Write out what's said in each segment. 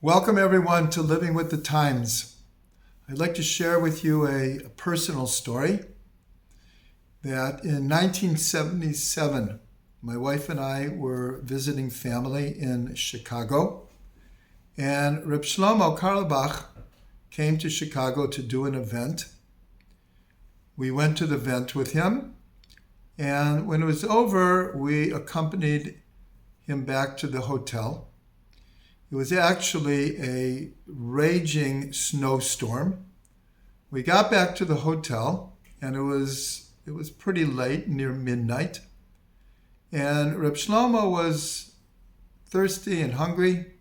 Welcome, everyone, to Living with the Times. I'd like to share with you a personal story that in 1977, my wife and I were visiting family in Chicago, and Reb Shlomo Carlebach came to Chicago to do an event. We went to the event with him, and when it was over, we accompanied him back to the hotel. It was actually a raging snowstorm. We got back to the hotel, and it was pretty late, near midnight. And Reb Shlomo was thirsty and hungry,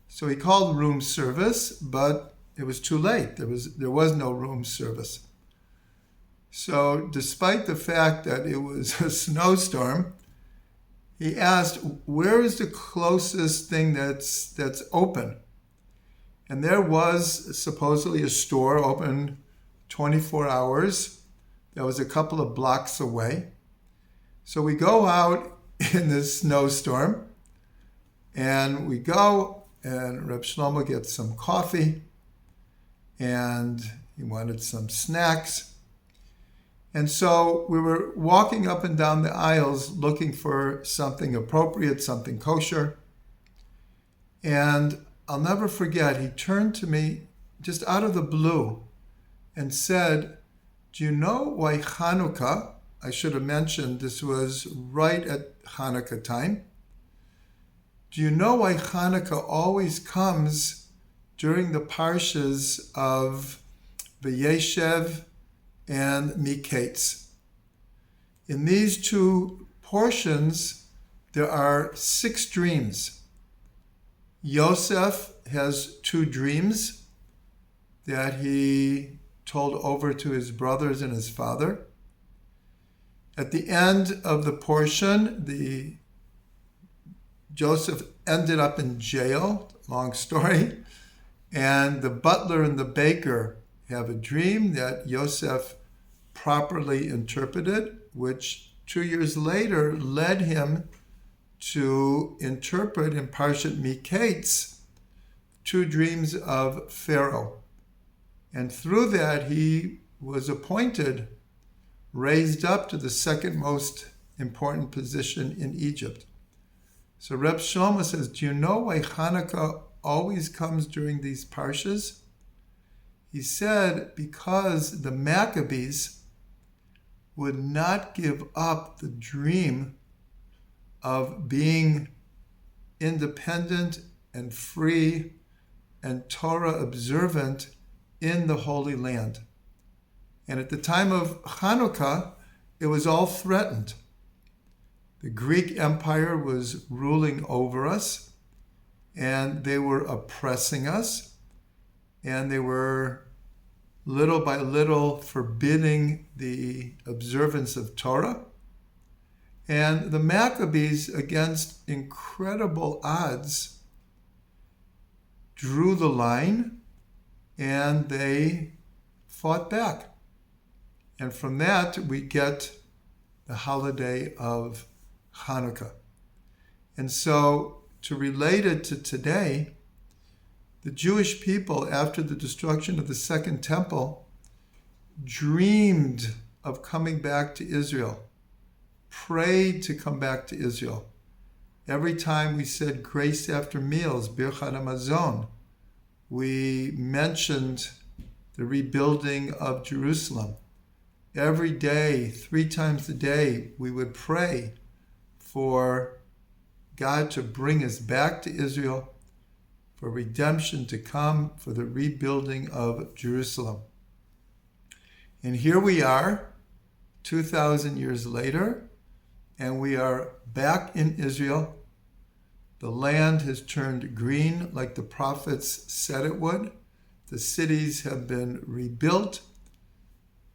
so he called room service, but it was too late. There was no room service. So despite the fact that it was a snowstorm, he asked, where is the closest thing that's open? And there was supposedly a store open 24 hours. That was a couple of blocks away. So we go out in this snowstorm, and we go, and Reb Shlomo gets some coffee, and he wanted some snacks. And so we were walking up and down the aisles looking for something appropriate, something kosher. And I'll never forget, he turned to me just out of the blue and said, do you know why Chanukah, I should have mentioned this was right at Hanukkah time, do you know why Chanukah always comes during the parshas of Vayeshev and Miketz? In these two portions, there are 6 dreams. Yosef has 2 dreams that he told over to his brothers and his father. At the end of the portion, Joseph ended up in jail, long story, and the butler and the baker have a dream that Yosef properly interpreted, which 2 years later led him to interpret in Parshat Miketz 2 dreams of Pharaoh. And through that, he was appointed, raised up to the second most important position in Egypt. So Reb Shlomo says, do you know why Hanukkah always comes during these parshas? He said because the Maccabees would not give up the dream of being independent and free and Torah observant in the Holy Land. And at the time of Hanukkah, it was all threatened. The Greek Empire was ruling over us, and they were oppressing us, and they were little by little forbidding the observance of Torah. And the Maccabees, against incredible odds, drew the line, and they fought back. And from that, we get the holiday of Hanukkah. And so, to relate it to today, the Jewish people, after the destruction of the Second Temple, dreamed of coming back to Israel, prayed to come back to Israel. Every time we said grace after meals, Birchat Hamazon, we mentioned the rebuilding of Jerusalem. Every day, 3 times a day, we would pray for God to bring us back to Israel, for redemption to come, for the rebuilding of Jerusalem. And here we are, 2,000 years later, and we are back in Israel. The land has turned green like the prophets said it would. The cities have been rebuilt.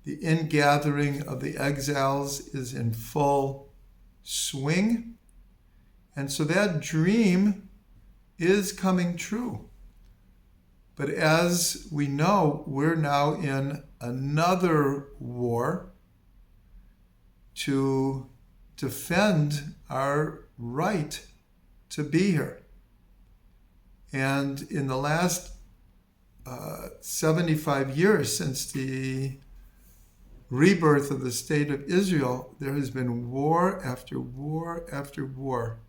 The ingathering of the exiles is in full swing. And so that dream is coming true. But as we know, we're now in another war to defend our right to be here. And in the last 75 years since the rebirth of the state of Israel, there has been war after war after war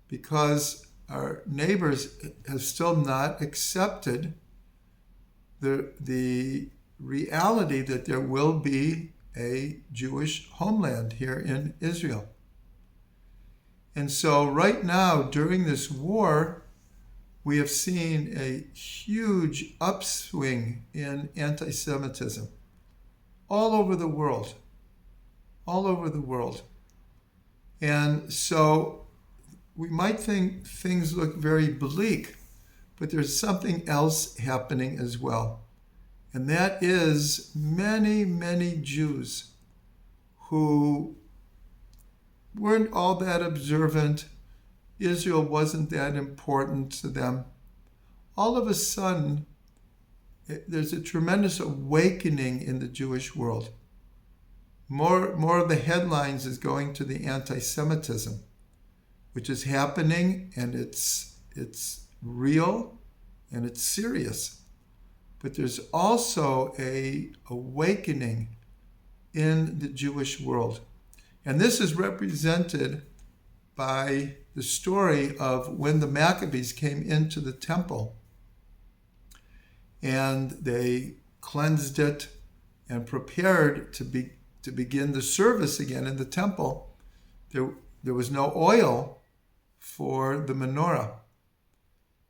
because our neighbors have still not accepted the reality that there will be a Jewish homeland here in Israel. And so right now, during this war, we have seen a huge upswing in anti-Semitism all over the world, all over the world. And so we might think things look very bleak, but there's something else happening as well. And that is many, many Jews who weren't all that observant. Israel wasn't that important to them. All of a sudden, there's a tremendous awakening in the Jewish world. More of the headlines is going to the anti-Semitism, which is happening, and it's real and it's serious. But there's also a awakening in the Jewish world. And this is represented by the story of when the Maccabees came into the temple and they cleansed it and prepared to begin the service again in the temple. There was no oil for the menorah.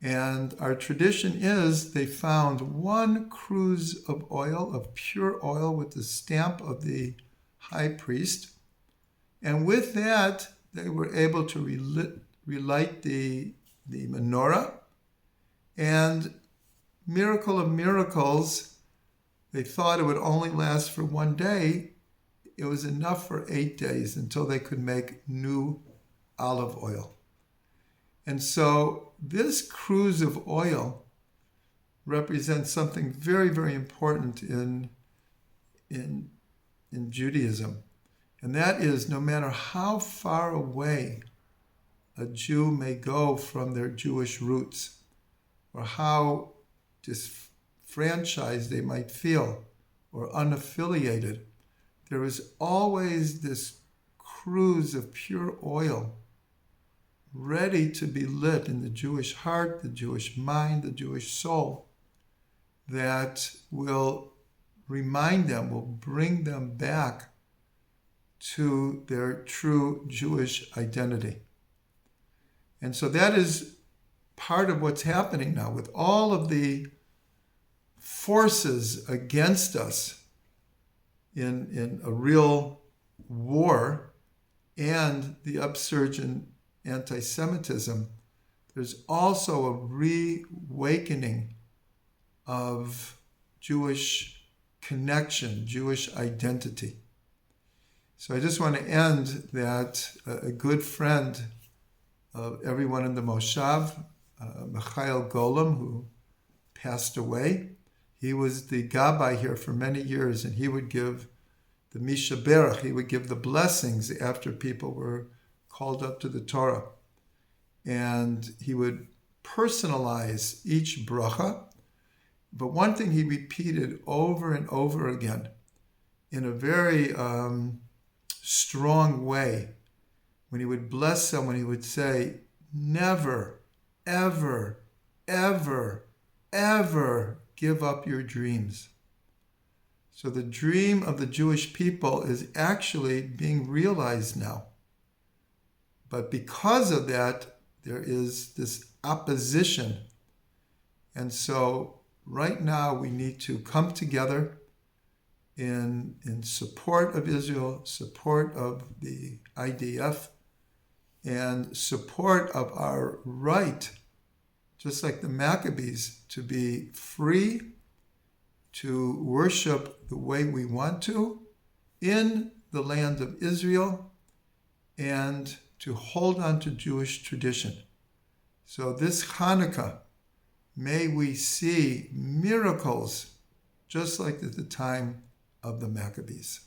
And our tradition is they found one cruse of oil, of pure oil, with the stamp of the high priest. And with that, they were able to relight the menorah. And miracle of miracles, they thought it would only last for one day. It was enough for 8 days until they could make new olive oil. And so this cruse of oil represents something very, very important in Judaism. And that is, no matter how far away a Jew may go from their Jewish roots, or how disfranchised they might feel, or unaffiliated, there is always this cruse of pure oil ready to be lit in the Jewish heart, the Jewish mind, the Jewish soul, that will remind them, will bring them back to their true Jewish identity. And so that is part of what's happening now with all of the forces against us in a real war and the upsurge in anti-Semitism. There's also a reawakening of Jewish connection, Jewish identity. So I just want to end that a good friend of everyone in the Moshav, Michael Golem, who passed away, he was the Gabbai here for many years, and he would give the Misha Berach, he would give the blessings after people were called up to the Torah. And he would personalize each bracha. But one thing he repeated over and over again in a very strong way, when he would bless someone, he would say, never, ever, ever, ever give up your dreams. So the dream of the Jewish people is actually being realized now. But because of that, there is this opposition. And so right now we need to come together in support of Israel, support of the IDF, and support of our right, just like the Maccabees, to be free to worship the way we want to in the land of Israel and to hold on to Jewish tradition. So this Chanukah, may we see miracles just like at the time of the Maccabees.